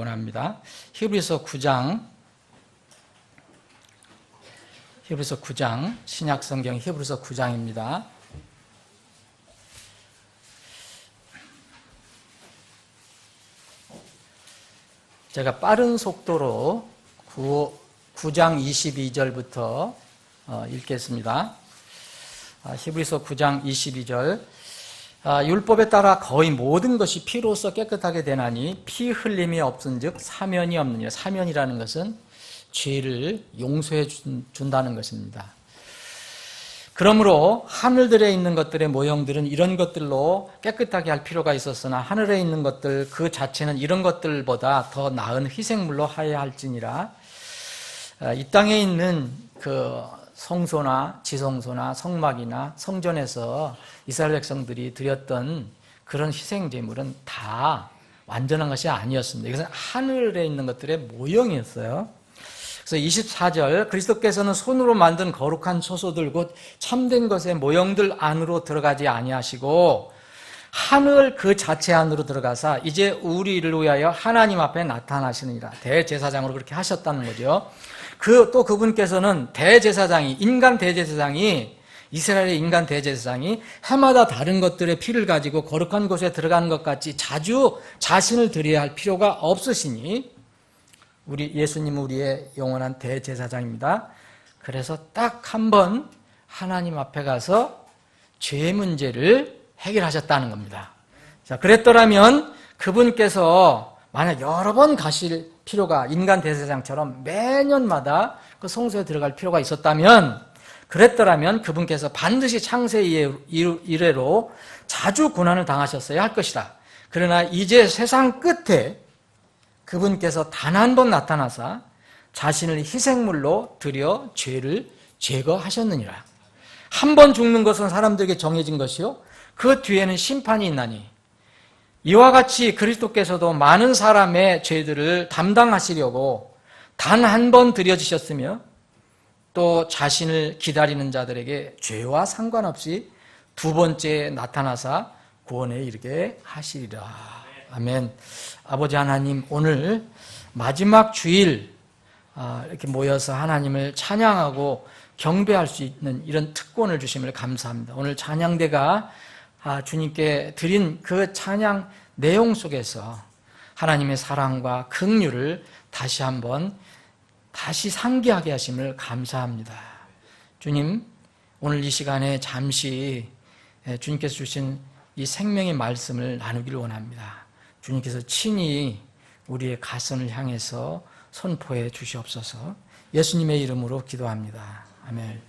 원합니다. 히브리서 9장 신약성경 히브리서 9장입니다. 제가 빠른 속도로 9장 22절부터 읽겠습니다. 히브리서 9장 22절. 율법에 따라 거의 모든 것이 피로써 깨끗하게 되나니 피 흘림이 없은즉 사면이 없느니라. 사면이라는 것은 죄를 용서해 준다는 것입니다. 그러므로 하늘들에 있는 것들의 모형들은 이런 것들로 깨끗하게 할 필요가 있었으나 하늘에 있는 것들 그 자체는 이런 것들보다 더 나은 희생물로 하여야 할지니라. 이 땅에 있는 그 성소나 지성소나 성막이나 성전에서 이스라엘 백성들이 드렸던 그런 희생 제물은 다 완전한 것이 아니었습니다. 이것은 하늘에 있는 것들의 모형이었어요. 그래서 24절, 그리스도께서는 손으로 만든 거룩한 초소들 곧 참된 것의 모형들 안으로 들어가지 아니하시고 하늘 그 자체 안으로 들어가사 이제 우리를 위하여 하나님 앞에 나타나시느니라. 대제사장으로 그렇게 하셨다는 거죠. 또 그분께서는 인간 대제사장이 이스라엘의 인간 대제사장이 해마다 다른 것들의 피를 가지고 거룩한 곳에 들어가는 것 같이 자주 자신을 드려야 할 필요가 없으시니 우리 예수님은 우리의 영원한 대제사장입니다. 그래서 딱 한 번 하나님 앞에 가서 죄 문제를 해결하셨다는 겁니다. 자, 그랬더라면 그분께서 만약 여러 번 가실 필요가 인간 대제사장처럼 매년마다 그 성소에 들어갈 필요가 있었다면 그랬더라면 그분께서 반드시 창세 이래로 자주 고난을 당하셨어야 할 것이다. 그러나 이제 세상 끝에 그분께서 단 한 번 나타나사 자신을 희생물로 드려 죄를 제거하셨느니라. 한 번 죽는 것은 사람들에게 정해진 것이요 그 뒤에는 심판이 있나니 이와 같이 그리스도께서도 많은 사람의 죄들을 담당하시려고 단 한 번 드려지셨으며 또 자신을 기다리는 자들에게 죄와 상관없이 두 번째 나타나사 구원에 이르게 하시리라. 아멘. 아버지 하나님, 오늘 마지막 주일 이렇게 모여서 하나님을 찬양하고 경배할 수 있는 이런 특권을 주심을 감사합니다. 오늘 찬양대가 주님께 드린 그 찬양 내용 속에서 하나님의 사랑과 긍휼을 다시 한번 상기하게 하심을 감사합니다. 주님, 오늘 이 시간에 잠시 주님께서 주신 이 생명의 말씀을 나누기를 원합니다. 주님께서 친히 우리의 가슴을 향해서 선포해 주시옵소서. 예수님의 이름으로 기도합니다. 아멘.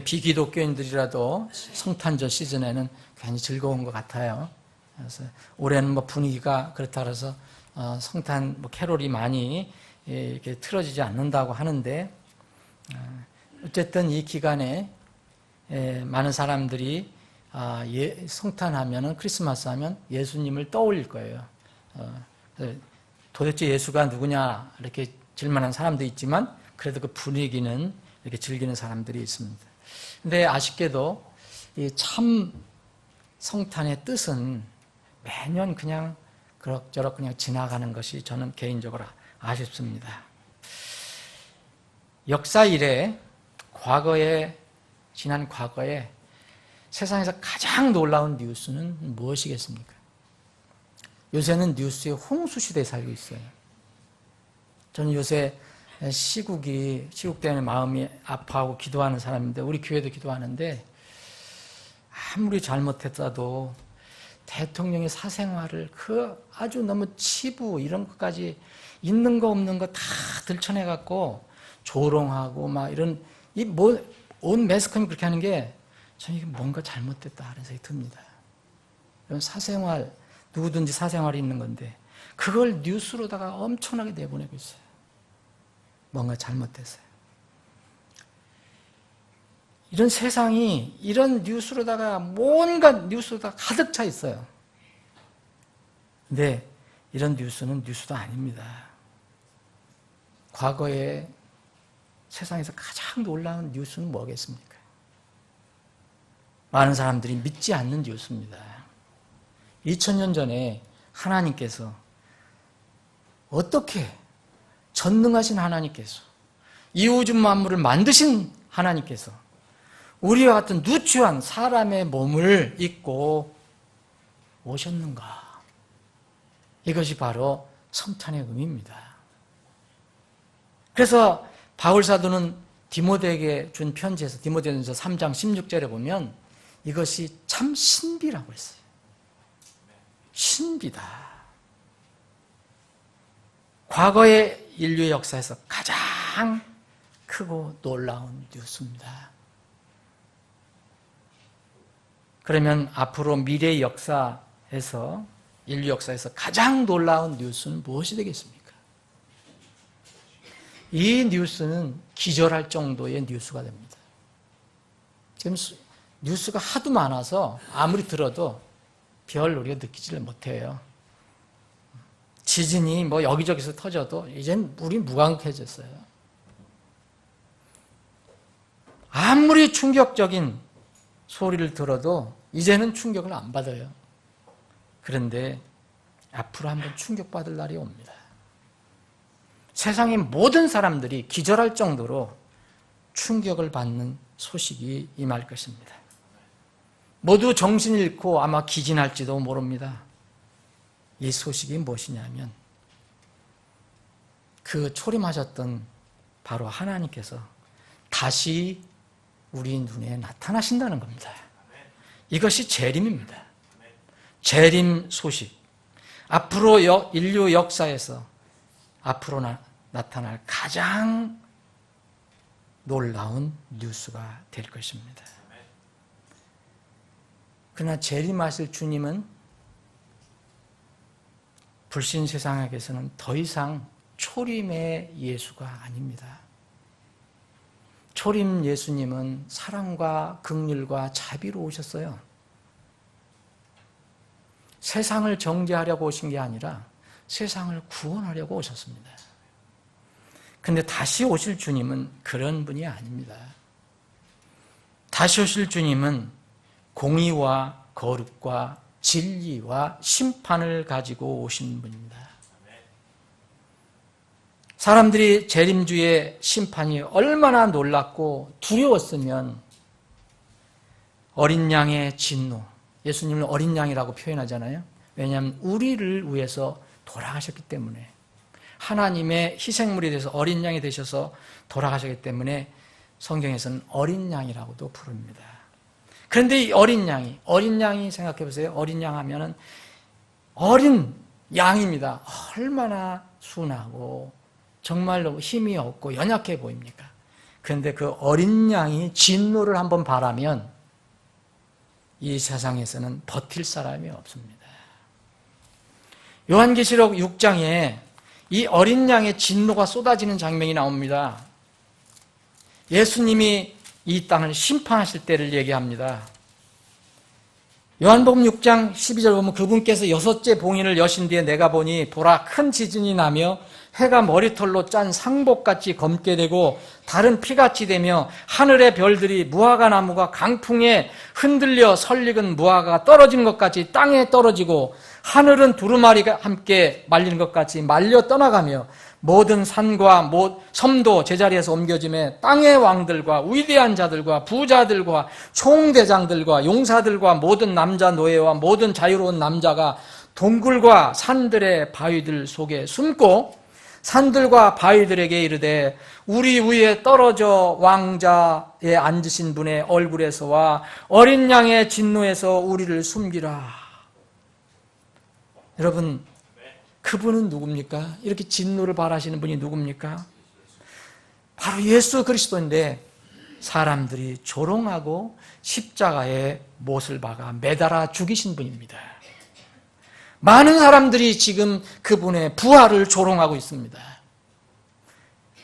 비기독교인들이라도 성탄절 시즌에는 괜히 즐거운 것 같아요. 그래서 올해는 분위기가 그렇다 그래서 성탄 캐롤이 많이 이렇게 틀어지지 않는다고 하는데 어쨌든 이 기간에 많은 사람들이 성탄하면은 크리스마스 하면 예수님을 떠올릴 거예요. 도대체 예수가 누구냐 이렇게 질문하는 사람도 있지만 그래도 그 분위기는 이렇게 즐기는 사람들이 있습니다. 근데 아쉽게도 이 참 성탄의 뜻은 매년 그냥 그럭저럭 그냥 지나가는 것이 저는 개인적으로 아쉽습니다. 역사 이래 지난 과거에 세상에서 가장 놀라운 뉴스는 무엇이겠습니까? 요새는 뉴스의 홍수 시대에 살고 있어요. 저는 요새 시국 때문에 마음이 아파하고 기도하는 사람인데 우리 교회도 기도하는데 아무리 잘못했어도 대통령의 사생활을 아주 너무 치부 이런 것까지 있는 거 없는 거 다 들춰내갖고 조롱하고 이런 온 매스컴이 그렇게 하는 게 저는 이게 뭔가 잘못됐다 하는 생각이 듭니다. 이런 사생활 누구든지 사생활이 있는 건데 그걸 뉴스로다가 엄청나게 내보내고 있어요. 뭔가 잘못됐어요. 이런 세상이 이런 뉴스로다가 뭔가 뉴스로다가 가득 차 있어요. 근데 이런 뉴스는 뉴스도 아닙니다. 과거에 세상에서 가장 놀라운 뉴스는 뭐겠습니까? 많은 사람들이 믿지 않는 뉴스입니다. 2000년 전에 하나님께서 어떻게 전능하신 하나님께서 이 우주 만물을 만드신 하나님께서 우리와 같은 누추한 사람의 몸을 입고 오셨는가? 이것이 바로 성탄의 의미입니다. 그래서 바울 사도는 디모데에게 준 편지에서 디모데전서 3장 16절에 보면 이것이 참 신비라고 했어요. 신비다. 과거의 인류의 역사에서 가장 크고 놀라운 뉴스입니다. 그러면 앞으로 미래의 역사에서 인류 역사에서 가장 놀라운 뉴스는 무엇이 되겠습니까? 이 뉴스는 기절할 정도의 뉴스가 됩니다. 지금 뉴스가 하도 많아서 아무리 들어도 별 우리가 느끼지를 못해요. 지진이 뭐 여기저기서 터져도 이젠 우리 무감각해졌어요. 아무리 충격적인 소리를 들어도 이제는 충격을 안 받아요. 그런데 앞으로 한번 충격받을 날이 옵니다. 세상의 모든 사람들이 기절할 정도로 충격을 받는 소식이 임할 것입니다. 모두 정신 잃고 아마 기진할지도 모릅니다. 이 소식이 무엇이냐면 그 초림하셨던 바로 하나님께서 다시 우리 눈에 나타나신다는 겁니다. 이것이 재림입니다. 재림 소식. 앞으로 인류 역사에서 앞으로 나타날 가장 놀라운 뉴스가 될 것입니다. 그러나 재림하실 주님은 불신 세상에게서는 더 이상 초림의 예수가 아닙니다. 초림 예수님은 사랑과 긍휼과 자비로 오셨어요. 세상을 정죄하려고 오신 게 아니라 세상을 구원하려고 오셨습니다. 그런데 다시 오실 주님은 그런 분이 아닙니다. 다시 오실 주님은 공의와 거룩과 진리와 심판을 가지고 오신 분입니다. 사람들이 재림주의 심판이 얼마나 놀랍고 두려웠으면 어린 양의 진노, 예수님을 어린 양이라고 표현하잖아요. 왜냐하면 우리를 위해서 돌아가셨기 때문에, 하나님의 희생물이 돼서 어린 양이 되셔서 돌아가셨기 때문에 성경에서는 어린 양이라고도 부릅니다. 그런데 이 어린 양이 생각해 보세요. 어린 양 하면은 어린 양입니다. 얼마나 순하고 정말로 힘이 없고 연약해 보입니까? 그런데 그 어린 양이 진노를 한번 바라면 이 세상에서는 버틸 사람이 없습니다. 요한계시록 6장에 이 어린 양의 진노가 쏟아지는 장면이 나옵니다. 예수님이 이 땅을 심판하실 때를 얘기합니다. 요한복음 6장 12절 보면 그분께서 6째 봉인을 여신 뒤에 내가 보니 보라 큰 지진이 나며 해가 머리털로 짠 상복같이 검게 되고 달은 피같이 되며 하늘의 별들이 무화과 나무가 강풍에 흔들려 설익은 무화과가 떨어지는 것 같이 땅에 떨어지고 하늘은 두루마리가 함께 말리는 것 같이 말려 떠나가며 모든 산과 섬도 제자리에서 옮겨짐에 땅의 왕들과 위대한 자들과 부자들과 총대장들과 용사들과 모든 남자 노예와 모든 자유로운 남자가 동굴과 산들의 바위들 속에 숨고 산들과 바위들에게 이르되 우리 위에 떨어져 왕자에 앉으신 분의 얼굴에서와 어린 양의 진노에서 우리를 숨기라. 여러분, 그분은 누굽니까? 이렇게 진노를 바라시는 분이 누굽니까? 바로 예수 그리스도인데 사람들이 조롱하고 십자가에 못을 박아 매달아 죽이신 분입니다. 많은 사람들이 지금 그분의 부활을 조롱하고 있습니다.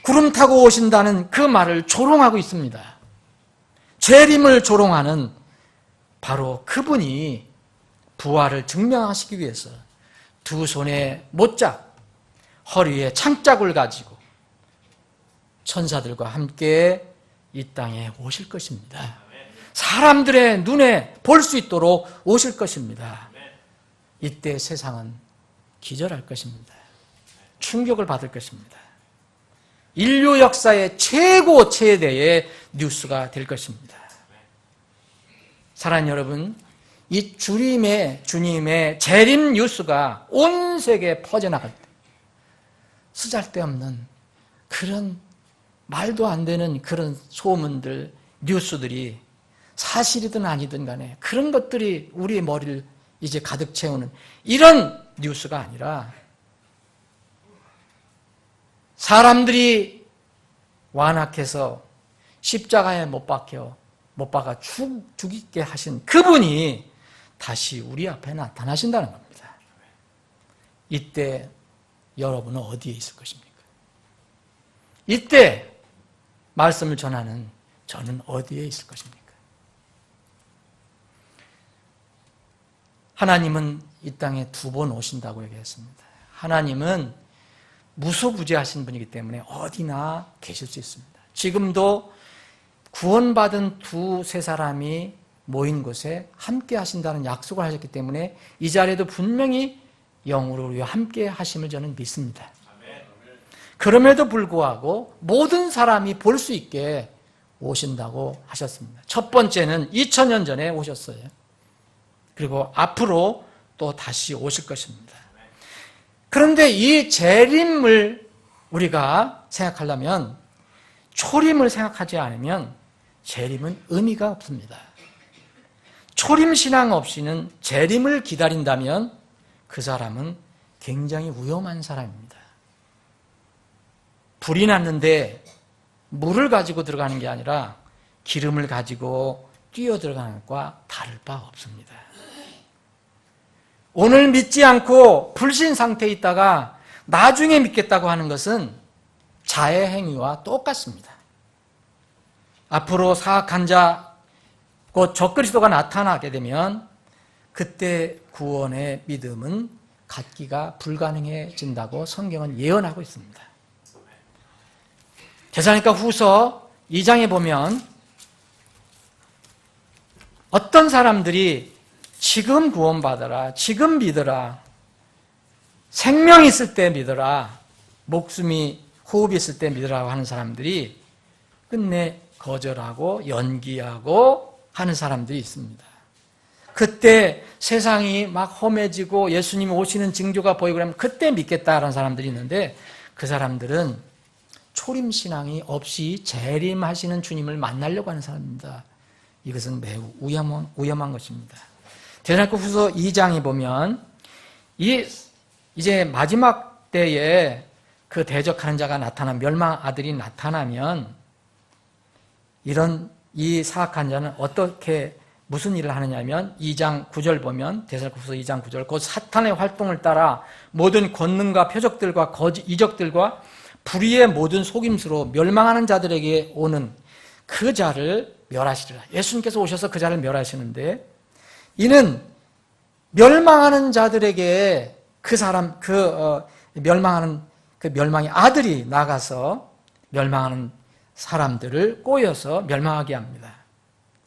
구름 타고 오신다는 그 말을 조롱하고 있습니다. 재림을 조롱하는 바로 그분이 부활을 증명하시기 위해서 두 손에 못짝, 허리에 창짝을 가지고 천사들과 함께 이 땅에 오실 것입니다. 사람들의 눈에 볼 수 있도록 오실 것입니다. 이때 세상은 기절할 것입니다. 충격을 받을 것입니다. 인류 역사의 최대의 뉴스가 될 것입니다. 사랑하는 여러분, 이 주님의 재림 뉴스가 온 세계에 퍼져나갈 때 쓰잘데없는 그런 말도 안 되는 그런 소문들, 뉴스들이 사실이든 아니든 간에 그런 것들이 우리의 머리를 이제 가득 채우는 이런 뉴스가 아니라 사람들이 완악해서 십자가에 못 박아 죽이게 하신 그분이 다시 우리 앞에 나타나신다는 겁니다. 이때 여러분은 어디에 있을 것입니까? 이때 말씀을 전하는 저는 어디에 있을 것입니까? 하나님은 이 땅에 2번 오신다고 얘기했습니다. 하나님은 무소부재하신 분이기 때문에 어디나 계실 수 있습니다. 지금도 구원받은 2-3 사람이 모인 곳에 함께 하신다는 약속을 하셨기 때문에 이 자리에도 분명히 영으로 우리와 함께 하심을 저는 믿습니다. 그럼에도 불구하고 모든 사람이 볼 수 있게 오신다고 하셨습니다. 첫 번째는 2000년 전에 오셨어요. 그리고 앞으로 또 다시 오실 것입니다. 그런데 이 재림을 우리가 생각하려면 초림을 생각하지 않으면 재림은 의미가 없습니다. 초림신앙 없이는 재림을 기다린다면 그 사람은 굉장히 위험한 사람입니다. 불이 났는데 물을 가지고 들어가는 게 아니라 기름을 가지고 뛰어 들어가는 것과 다를 바 없습니다. 오늘 믿지 않고 불신 상태에 있다가 나중에 믿겠다고 하는 것은 자의 행위와 똑같습니다. 앞으로 사악한 자, 곧 적그리스도가 나타나게 되면 그때 구원의 믿음은 갖기가 불가능해진다고 성경은 예언하고 있습니다. 데살로니가 후서 2장에 보면 어떤 사람들이 지금 구원받아라, 지금 믿어라, 생명이 있을 때 믿어라, 목숨이 호흡이 있을 때 믿으라고 하는 사람들이 끝내 거절하고 연기하고 하는 사람들이 있습니다. 그때 세상이 막 험해지고 예수님이 오시는 징조가 보이고 그러면 그때 믿겠다라는 사람들이 있는데 그 사람들은 초림신앙이 없이 재림하시는 주님을 만나려고 하는 사람입니다. 이것은 매우 위험한 것입니다. 데살로니가 후서 2장에 보면 이제 마지막 때에 그 대적하는 자가 나타나면 멸망 아들이 나타나면 이 사악한 자는 어떻게 무슨 일을 하느냐면 2장 9절 보면 데살로니가 후서 2장 9절 곧 사탄의 활동을 따라 모든 권능과 표적들과 이적들과 불의의 모든 속임수로 멸망하는 자들에게 오는 그 자를 멸하시리라. 예수님께서 오셔서 그 자를 멸하시는데 이는 멸망하는 자들에게 멸망하는 그 멸망의 아들이 나가서 멸망하는 사람들을 꼬여서 멸망하게 합니다.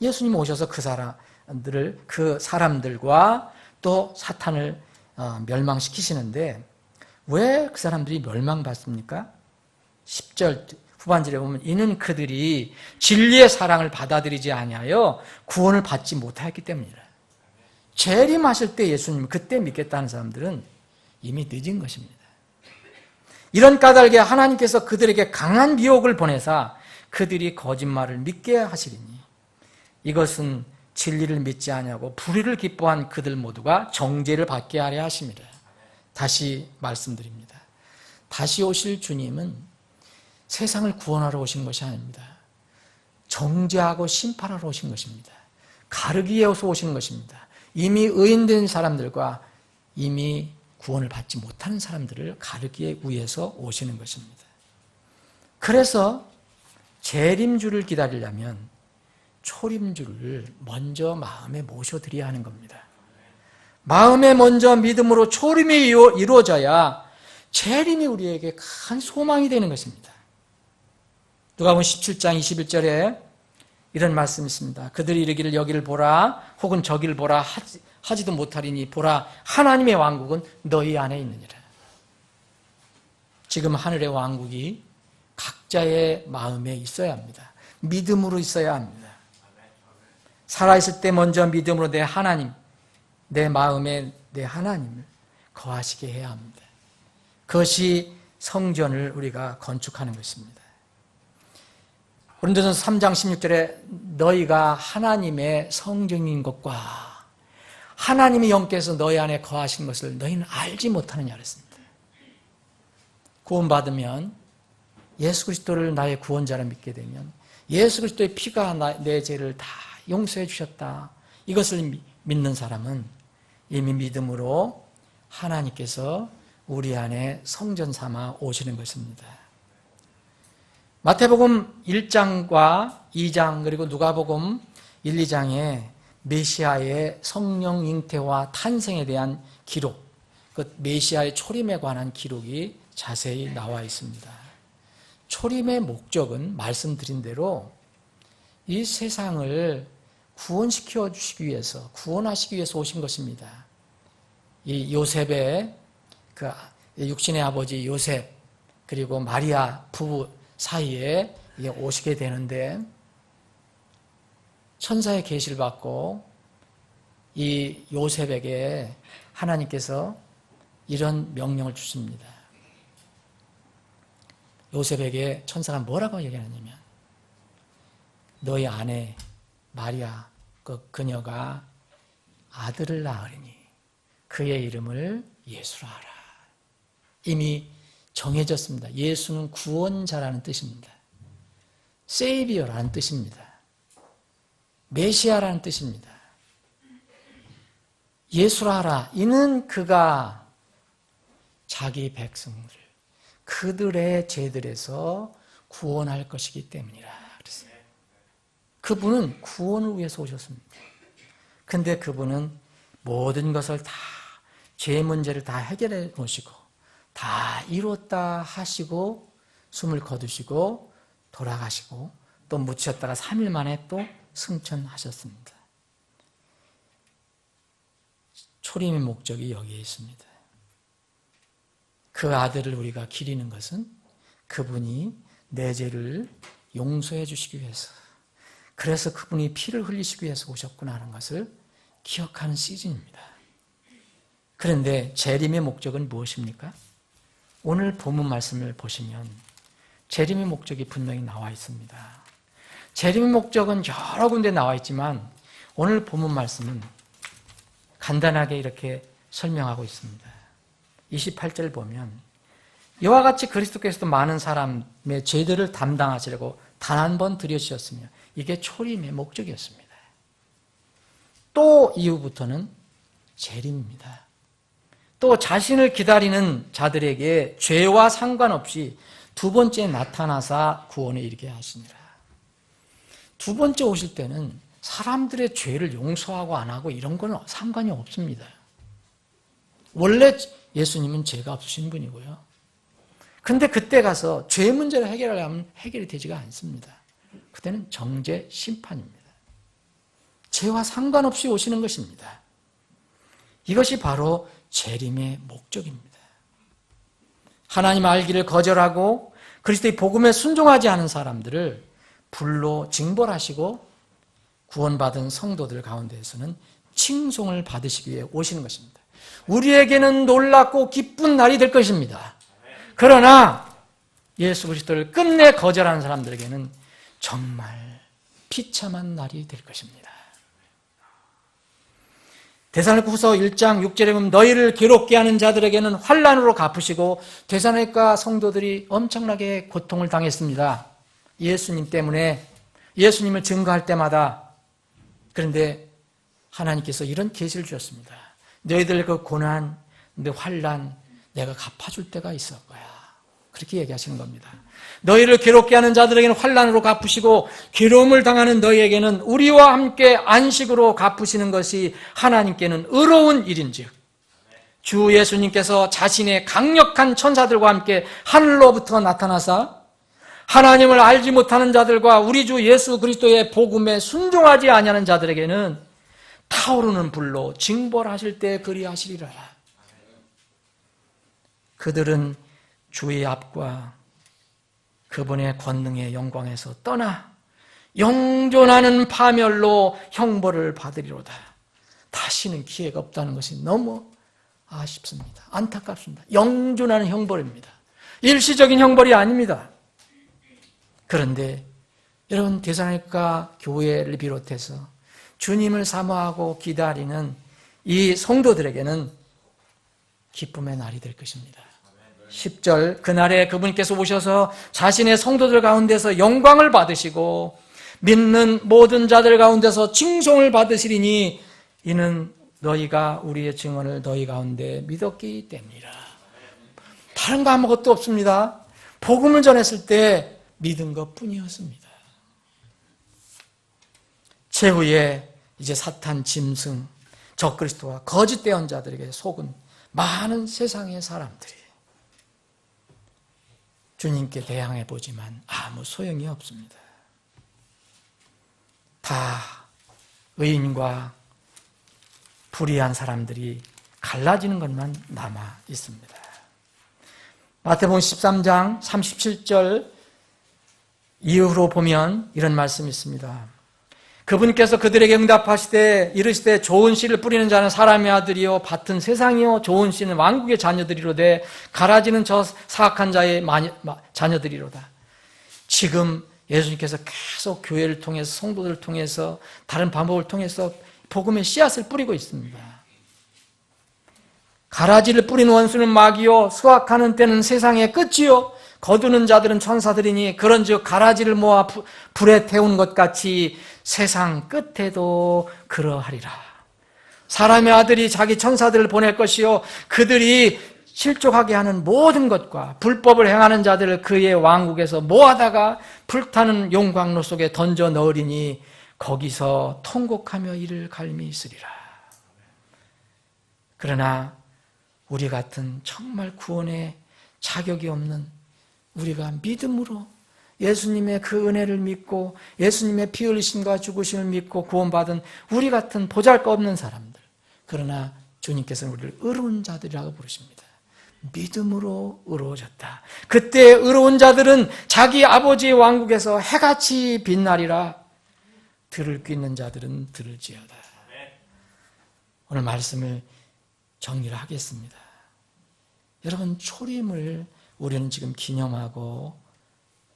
예수님 오셔서 그 사람들과 또 사탄을 멸망시키시는데 왜 그 사람들이 멸망받습니까? 10절 후반절에 보면 이는 그들이 진리의 사랑을 받아들이지 아니하여 구원을 받지 못하였기 때문이라. 재림하실 때 예수님 그때 믿겠다는 사람들은 이미 늦은 것입니다. 이런 까닭에 하나님께서 그들에게 강한 미혹을 보내사 그들이 거짓말을 믿게 하시리니 이것은 진리를 믿지 아니하고 불의를 기뻐한 그들 모두가 정죄를 받게 하려 하심이라. 다시 말씀드립니다. 다시 오실 주님은 세상을 구원하러 오신 것이 아닙니다. 정죄하고 심판하러 오신 것입니다. 가르기 위해서 오신 것입니다. 이미 의인된 사람들과 이미 구원을 받지 못하는 사람들을 가르기 위해서 오시는 것입니다. 그래서 재림주를 기다리려면 초림주를 먼저 마음에 모셔드려야 하는 겁니다. 마음에 먼저 믿음으로 초림이 이루어져야 재림이 우리에게 큰 소망이 되는 것입니다. 누가복음 17장 21절에 이런 말씀이 있습니다. 그들이 이르기를 여기를 보라 혹은 저기를 보라 하지도 못하리니 보라 하나님의 왕국은 너희 안에 있느니라. 지금 하늘의 왕국이 각자의 마음에 있어야 합니다. 믿음으로 있어야 합니다. 살아있을 때 먼저 믿음으로 내 하나님, 내 마음에 내 하나님을 거하시게 해야 합니다. 그것이 성전을 우리가 건축하는 것입니다. 고린도전서 3장 16절에 너희가 하나님의 성전인 것과 하나님의 영께서 너희 안에 거하신 것을 너희는 알지 못하느냐 그랬습니다. 구원받으면 예수 그리스도를 나의 구원자로 믿게 되면 예수 그리스도의 피가 내 죄를 다 용서해 주셨다. 이것을 믿는 사람은 이미 믿음으로 하나님께서 우리 안에 성전 삼아 오시는 것입니다. 마태복음 1장과 2장 그리고 누가복음 1, 2장에 메시아의 성령 잉태와 탄생에 대한 기록, 그 메시아의 초림에 관한 기록이 자세히 나와 있습니다. 초림의 목적은 말씀드린 대로 이 세상을 구원시켜 주시기 위해서, 구원하시기 위해서 오신 것입니다. 이 요셉의 그 육신의 아버지 요셉 그리고 마리아 부부 사이에 오시게 되는데 천사의 계시를 받고 이 요셉에게 하나님께서 이런 명령을 주십니다. 요셉에게 천사가 뭐라고 얘기하냐면 너희 아내 마리아 그녀가 아들을 낳으리니 그의 이름을 예수라 하라. 이미 정해졌습니다. 예수는 구원자라는 뜻입니다. 세이비어라는 뜻입니다. 메시아라는 뜻입니다. 예수라 하라. 이는 그가 자기 백성들 그들의 죄들에서 구원할 것이기 때문이라 그랬어요. 그분은 구원을 위해서 오셨습니다. 근데 그분은 모든 것을 다 죄 문제를 다 해결해 놓으시고 다 이뤘다 하시고 숨을 거두시고 돌아가시고 또 묻혔다가 3일 만에 또 승천하셨습니다. 초림의 목적이 여기에 있습니다. 그 아들을 우리가 기리는 것은 그분이 내 죄를 용서해 주시기 위해서, 그래서 그분이 피를 흘리시기 위해서 오셨구나 하는 것을 기억하는 시즌입니다. 그런데 재림의 목적은 무엇입니까? 오늘 본문 말씀을 보시면 재림의 목적이 분명히 나와 있습니다. 재림의 목적은 여러 군데 나와 있지만 오늘 본문 말씀은 간단하게 이렇게 설명하고 있습니다. 28절 보면 이와 같이 그리스도께서도 많은 사람의 죄들을 담당하시려고 단 한 번 들여주셨으며 이게 초림의 목적이었습니다. 또 이후부터는 재림입니다. 또 자신을 기다리는 자들에게 죄와 상관없이 두 번째 나타나사 구원에 이르게 하시니라. 두 번째 오실 때는 사람들의 죄를 용서하고 안 하고 이런 건 상관이 없습니다. 원래 예수님은 죄가 없으신 분이고요. 근데 그때 가서 죄 문제를 해결하려면 해결이 되지가 않습니다. 그때는 정죄 심판입니다. 죄와 상관없이 오시는 것입니다. 이것이 바로 재림의 목적입니다. 하나님 알기를 거절하고 그리스도의 복음에 순종하지 않은 사람들을 불로 징벌하시고 구원받은 성도들 가운데에서는 칭송을 받으시기 위해 오시는 것입니다. 우리에게는 놀랍고 기쁜 날이 될 것입니다. 그러나 예수 그리스도를 끝내 거절하는 사람들에게는 정말 비참한 날이 될 것입니다. 데살로니가후서 1장 6절에 보면 너희를 괴롭게 하는 자들에게는 환난으로 갚으시고, 데살로니가 성도들이 엄청나게 고통을 당했습니다. 예수님 때문에, 예수님을 증거할 때마다. 그런데 하나님께서 이런 계시를 주셨습니다. 너희들 그 고난, 내 환난 내가 갚아줄 때가 있을 거야. 그렇게 얘기하시는 겁니다. 너희를 괴롭게 하는 자들에게는 환난으로 갚으시고 괴로움을 당하는 너희에게는 우리와 함께 안식으로 갚으시는 것이 하나님께는 의로운 일인즉 주 예수님께서 자신의 강력한 천사들과 함께 하늘로부터 나타나사 하나님을 알지 못하는 자들과 우리 주 예수 그리스도의 복음에 순종하지 아니하는 자들에게는 타오르는 불로 징벌하실 때 그리하시리라. 그들은 주의 앞과 그분의 권능의 영광에서 떠나 영존하는 파멸로 형벌을 받으리로다. 다시는 기회가 없다는 것이 너무 아쉽습니다. 안타깝습니다. 영존하는 형벌입니다. 일시적인 형벌이 아닙니다. 그런데 여러분, 데살로니가 교회를 비롯해서 주님을 사모하고 기다리는 이 성도들에게는 기쁨의 날이 될 것입니다. 10절, 그날에 그분께서 오셔서 자신의 성도들 가운데서 영광을 받으시고 믿는 모든 자들 가운데서 칭송을 받으시리니 이는 너희가 우리의 증언을 너희 가운데 믿었기 때문이라. 다른 거 아무것도 없습니다. 복음을 전했을 때 믿은 것뿐이었습니다. 최후에 이제 사탄, 짐승, 적그리스도와 거짓 대언자들에게 속은 많은 세상의 사람들이 주님께 대항해 보지만 아무 소용이 없습니다. 다 의인과 불의한 사람들이 갈라지는 것만 남아 있습니다. 마태복음 13장 37절 이후로 보면 이런 말씀이 있습니다. 그분께서 그들에게 응답하시되 이르시되 좋은 씨를 뿌리는 자는 사람의 아들이요 밭은 세상이요 좋은 씨는 왕국의 자녀들이로되 갈아지는 저 사악한 자의 자녀들이로다. 지금 예수님께서 계속 교회를 통해서 성도들을 통해서 다른 방법을 통해서 복음의 씨앗을 뿌리고 있습니다. 가라지를 뿌린 원수는 마귀요 수확하는 때는 세상의 끝이요 거두는 자들은 천사들이니 그런즉 가라지를 모아 불에 태운 것 같이 세상 끝에도 그러하리라. 사람의 아들이 자기 천사들을 보낼 것이요 그들이 실족하게 하는 모든 것과 불법을 행하는 자들을 그의 왕국에서 모아다가 불타는 용광로 속에 던져 넣으리니 거기서 통곡하며 이를 갈미 있으리라. 그러나 우리 같은 정말 구원의 자격이 없는 우리가 믿음으로 예수님의 그 은혜를 믿고 예수님의 피 흘리심과 죽으심을 믿고 구원받은 우리 같은 보잘것없는 사람들, 그러나 주님께서는 우리를 의로운 자들이라고 부르십니다. 믿음으로 의로워졌다. 그때 의로운 자들은 자기 아버지의 왕국에서 해같이 빛나리라. 들을 귀 있는 자들은 들을지어다. 오늘 말씀을 정리를 하겠습니다. 여러분, 초림을 우리는 지금 기념하고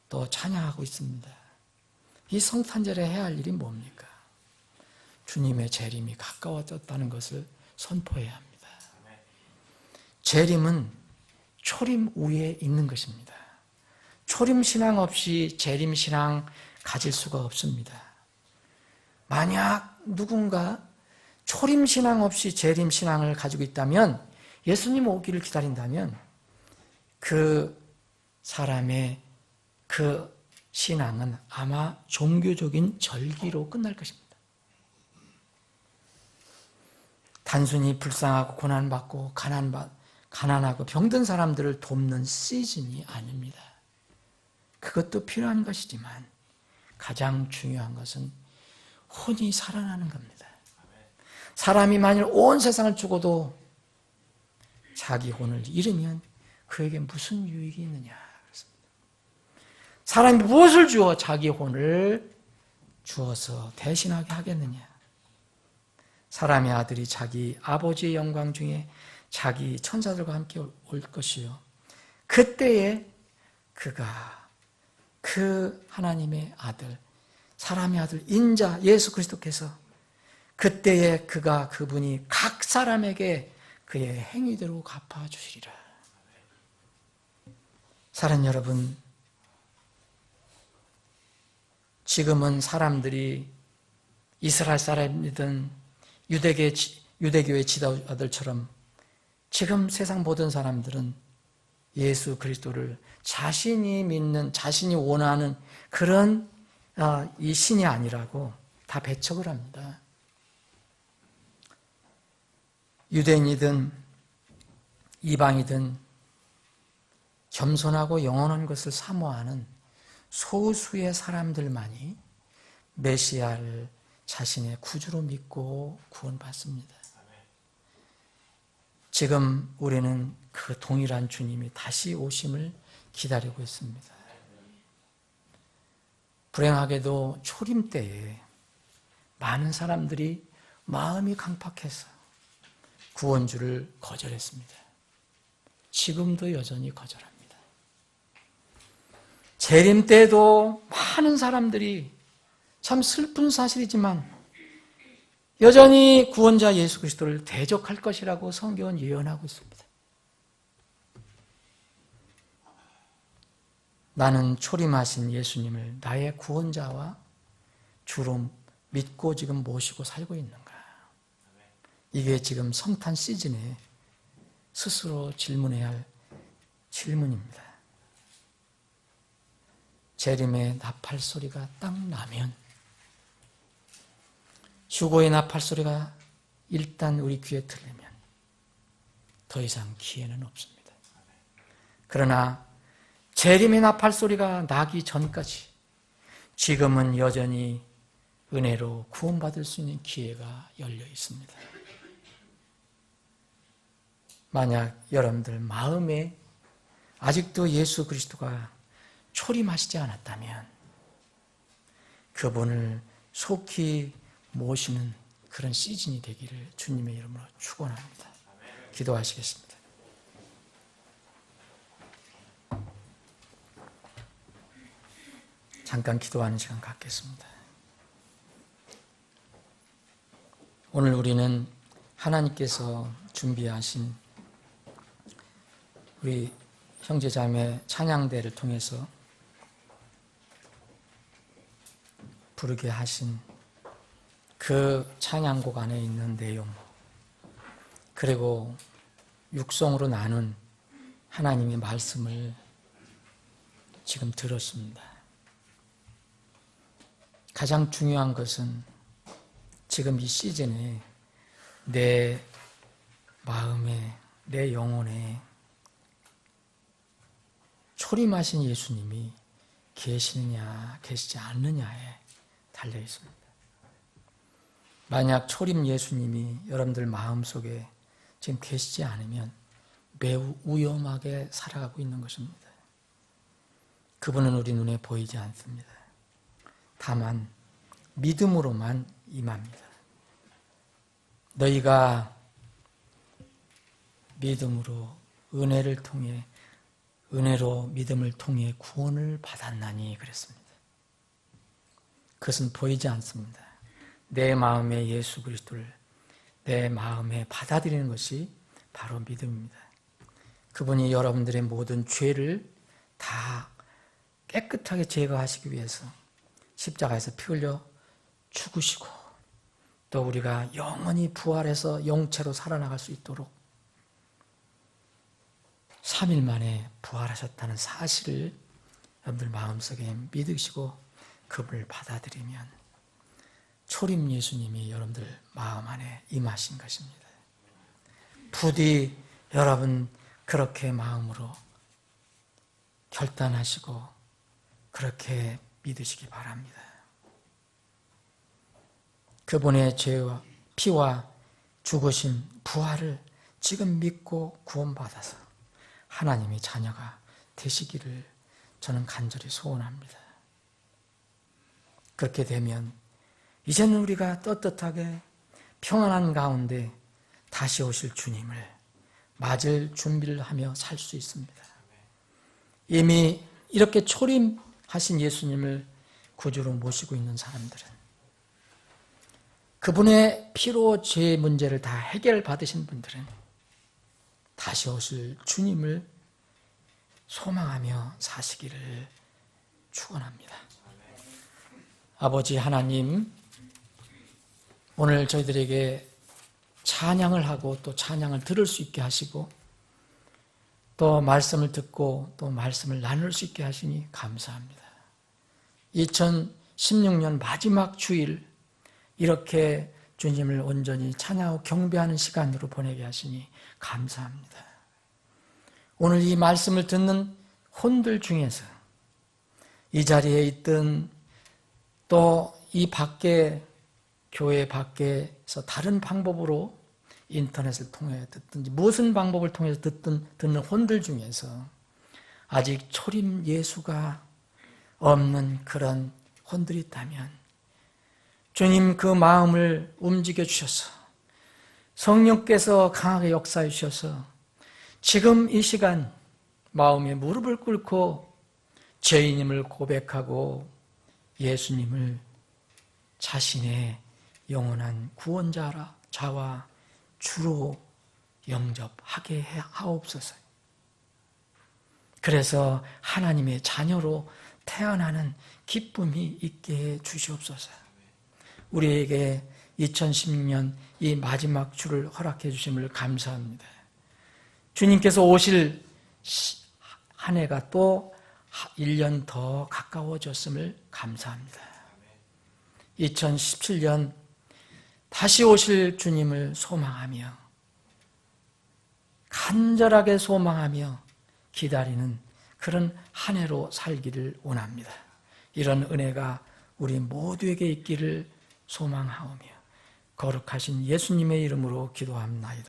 또 찬양하고 있습니다. 이 성탄절에 해야 할 일이 뭡니까? 주님의 재림이 가까워졌다는 것을 선포해야 합니다. 재림은 초림 위에 있는 것입니다. 초림 신앙 없이 재림 신앙 가질 수가 없습니다. 만약 누군가 초림 신앙 없이 재림 신앙을 가지고 있다면, 예수님 오기를 기다린다면 그 사람의 그 신앙은 아마 종교적인 절기로 끝날 것입니다. 단순히 불쌍하고 고난받고 가난하고 병든 사람들을 돕는 시즌이 아닙니다. 그것도 필요한 것이지만 가장 중요한 것은 혼이 살아나는 겁니다. 사람이 만일 온 세상을 주고도 자기 혼을 잃으면 그에게 무슨 유익이 있느냐. 사람이 무엇을 주어 자기 혼을 주어서 대신하게 하겠느냐. 사람의 아들이 자기 아버지의 영광 중에 자기 천사들과 함께 올 것이요 그때에 그가 그 하나님의 아들, 사람의 아들 인자 예수 그리스도께서 그때에 그분이 각 사람에게 그의 행위대로 갚아주시리라. 사랑하는 여러분, 지금은 사람들이 이스라엘 사람이든 유대교의 지도자들처럼 지금 세상 모든 사람들은 예수 그리스도를 자신이 믿는, 자신이 원하는 그런 이 신이 아니라고 다 배척을 합니다. 유대인이든 이방이든 겸손하고 영원한 것을 사모하는 소수의 사람들만이 메시아를 자신의 구주로 믿고 구원받습니다. 지금 우리는 그 동일한 주님이 다시 오심을 기다리고 있습니다. 불행하게도 초림 때에 많은 사람들이 마음이 강팍해서 구원주를 거절했습니다. 지금도 여전히 거절합니다. 재림 때도 많은 사람들이, 참 슬픈 사실이지만 여전히 구원자 예수 그리스도를 대적할 것이라고 성경은 예언하고 있습니다. 나는 초림하신 예수님을 나의 구원자와 주로 믿고 지금 모시고 살고 있는가? 이게 지금 성탄 시즌에 스스로 질문해야 할 질문입니다. 재림의 나팔 소리가 딱 나면, 휴거의 나팔 소리가 일단 우리 귀에 들리면 더 이상 기회는 없습니다. 그러나 재림의 나팔 소리가 나기 전까지 지금은 여전히 은혜로 구원받을 수 있는 기회가 열려 있습니다. 만약 여러분들 마음에 아직도 예수 그리스도가 초림하시지 않았다면 그분을 속히 모시는 그런 시즌이 되기를 주님의 이름으로 축원합니다. 기도하시겠습니다. 잠깐 기도하는 시간 갖겠습니다. 오늘 우리는 하나님께서 준비하신 우리 형제자매 찬양대를 통해서 부르게 하신 그 찬양곡 안에 있는 내용, 그리고 육성으로 나눈 하나님의 말씀을 지금 들었습니다. 가장 중요한 것은 지금 이 시즌에 내 마음에, 내 영혼에 초림하신 예수님이 계시느냐 계시지 않느냐에 달려 있습니다. 만약 초림 예수님이 여러분들 마음속에 지금 계시지 않으면 매우 위험하게 살아가고 있는 것입니다. 그분은 우리 눈에 보이지 않습니다. 다만 믿음으로만 임합니다. 너희가 믿음으로 은혜를 통해, 은혜로 믿음을 통해 구원을 받았나니 그랬습니다. 그것은 보이지 않습니다. 내 마음에 예수 그리스도를 내 마음에 받아들이는 것이 바로 믿음입니다. 그분이 여러분들의 모든 죄를 다 깨끗하게 제거하시기 위해서 십자가에서 피 흘려 죽으시고, 또 우리가 영원히 부활해서 영체로 살아나갈 수 있도록 3일 만에 부활하셨다는 사실을 여러분들 마음속에 믿으시고 그분을 받아들이면 초림 예수님이 여러분들 마음 안에 임하신 것입니다. 부디 여러분 그렇게 마음으로 결단하시고 그렇게 믿으시기 바랍니다. 그분의 죄와 피와 죽으심, 부활을 지금 믿고 구원받아서 하나님의 자녀가 되시기를 저는 간절히 소원합니다. 그렇게 되면 이제는 우리가 떳떳하게 평안한 가운데 다시 오실 주님을 맞을 준비를 하며 살 수 있습니다. 이미 이렇게 초림하신 예수님을 구주로 모시고 있는 사람들은 그분의 피로 죄 문제를 다 해결받으신 분들은 다시 오실 주님을 소망하며 사시기를 축원합니다. 아버지 하나님, 오늘 저희들에게 찬양을 하고 또 찬양을 들을 수 있게 하시고 또 말씀을 듣고 또 말씀을 나눌 수 있게 하시니 감사합니다. 2016년 마지막 주일 이렇게 주님을 온전히 찬양하고 경배하는 시간으로 보내게 하시니 감사합니다. 오늘 이 말씀을 듣는 혼들 중에서 이 자리에 있든 또 이 밖에 교회 밖에서 다른 방법으로 인터넷을 통해 듣든지 무슨 방법을 통해서 듣는 혼들 중에서 아직 초림 예수가 없는 그런 혼들이 있다면 주님 그 마음을 움직여 주셔서 성령께서 강하게 역사해 주셔서 지금 이 시간 마음에 무릎을 꿇고 죄인임을 고백하고 예수님을 자신의 영원한 구원자라 자와 주로 영접하게 하옵소서. 그래서 하나님의 자녀로 태어나는 기쁨이 있게 해 주시옵소서. 우리에게 2016년 이 마지막 주를 허락해 주심을 감사합니다. 주님께서 오실 한 해가 또 1년 더 가까워졌음을 감사합니다. 2017년 다시 오실 주님을 소망하며 간절하게 소망하며 기다리는 그런 한 해로 살기를 원합니다. 이런 은혜가 우리 모두에게 있기를 소망하오며 거룩하신 예수님의 이름으로 기도합니다.